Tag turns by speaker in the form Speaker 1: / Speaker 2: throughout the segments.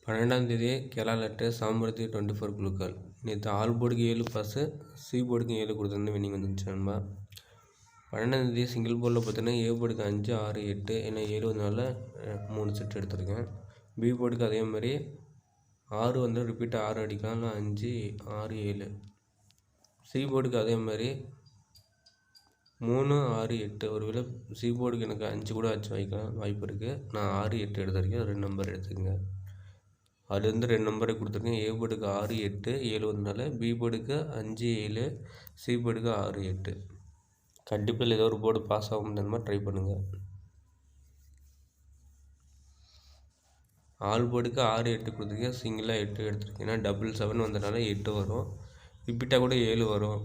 Speaker 1: 12ஆம் தேதி கேரளா லெட்டர் சாமர்த்தி 24 குழுக்கள். நேற்று ஆல் போர்டுக்கு 7 பாஸு, சி போர்டுக்கு 7 கொடுத்துருந்து வினிங் வந்துருந்துச்சு நண்பா. 12ஆம் தேதி சிங்கிள் போர்டில் பார்த்தீங்கன்னா ஏ போர்டுக்கு 5, 6, 8 ஏன்னா 7 வந்தனால 3 செட் எடுத்திருக்கேன். பி போர்டுக்கு அதே மாதிரி 6 வந்து ரிப்பீட் 6 அடிக்கலாம், இல்லை 5, 6, 7. சி போர்டுக்கு அதே மாதிரி 3, 6, 8. ஒருவேளை சி போர்டுக்கு எனக்கு 5 கூட வச்சு வைக்கலாம் வாய்ப்பு இருக்குது. நான் 6, 8 எடுத்திருக்கேன். 2 நம்பர் எடுத்துக்கங்க. அதுலேருந்து 2 நம்பரை கொடுத்துருக்கேன். ஏ போர்டுக்கு 6, 8, 7 வந்தனால பி போர்டுக்கு 5, 7, சி போர்டுக்கு 6, 8. கண்டிப்பாக ஏதோ ஒரு போர்டு பாஸ் ஆகும் மாதிரி ட்ரை பண்ணுங்கள். ஆல் போர்டுக்கு 6, 8 கொடுத்துருக்கேன். சிங்கிளாக 8 எடுத்துருக்கேன். ஏன்னா டபுள் 7 வந்தனால 8 வரும், ரிப்பீட்டாக கூட 7 வரும்.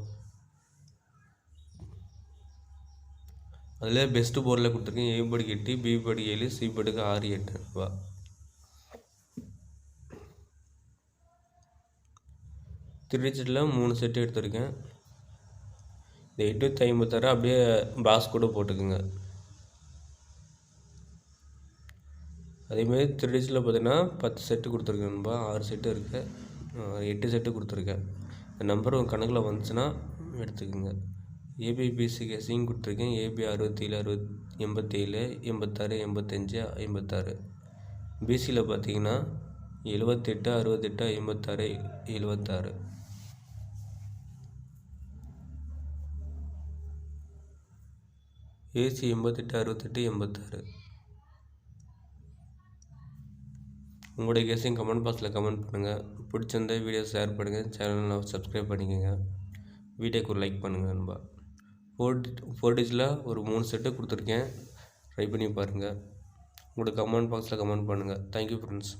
Speaker 1: அதில் பெஸ்ட்டு போர்டில் கொடுத்துருக்கேன். ஏ போர்டுக்கு 8, பி போர்டுக்கு 7, சி போர்டுக்கு 6, 8 ரூபா. திருச்சியில் 3 செட்டு எடுத்திருக்கேன். இந்த 856 அப்படியே பாஸ் கூட போட்டுக்குங்க. அதேமாதிரி திருச்சியில் பார்த்தீங்கன்னா 10 செட்டு கொடுத்துருக்கேன்பா. 6 செட்டு இருக்குது, 8 செட்டு கொடுத்துருக்கேன். இந்த நம்பர் உங்கள் கணக்கில் வந்துச்சுன்னா எடுத்துக்கோங்க. ஏபிபிசி கேசிங் கொடுத்துருக்கேன். ஏபி 67, 87, 86, 85, 56. பிசியில் பார்த்தீங்கன்னா 78, 68, 56, 76. ஏசி 88, 68, 86. உங்களுடைய கேஸையும் கமெண்ட் பாக்ஸில் கமெண்ட் பண்ணுங்கள். பிடிச்சிருந்தா வீடியோ ஷேர் பண்ணுங்கள். சேனலை சப்ஸ்கிரைப் பண்ணிக்கோங்க. வீடியோக்கு ஒரு லைக் பண்ணுங்கள் நண்பா. 4 டிஜிட்டில் ஒரு 3 செட்டு கொடுத்துருக்கேன். ட்ரை பண்ணி பாருங்கள். உங்களோட கமெண்ட் பாக்ஸில் கமெண்ட் பண்ணுங்கள். Thank you friends.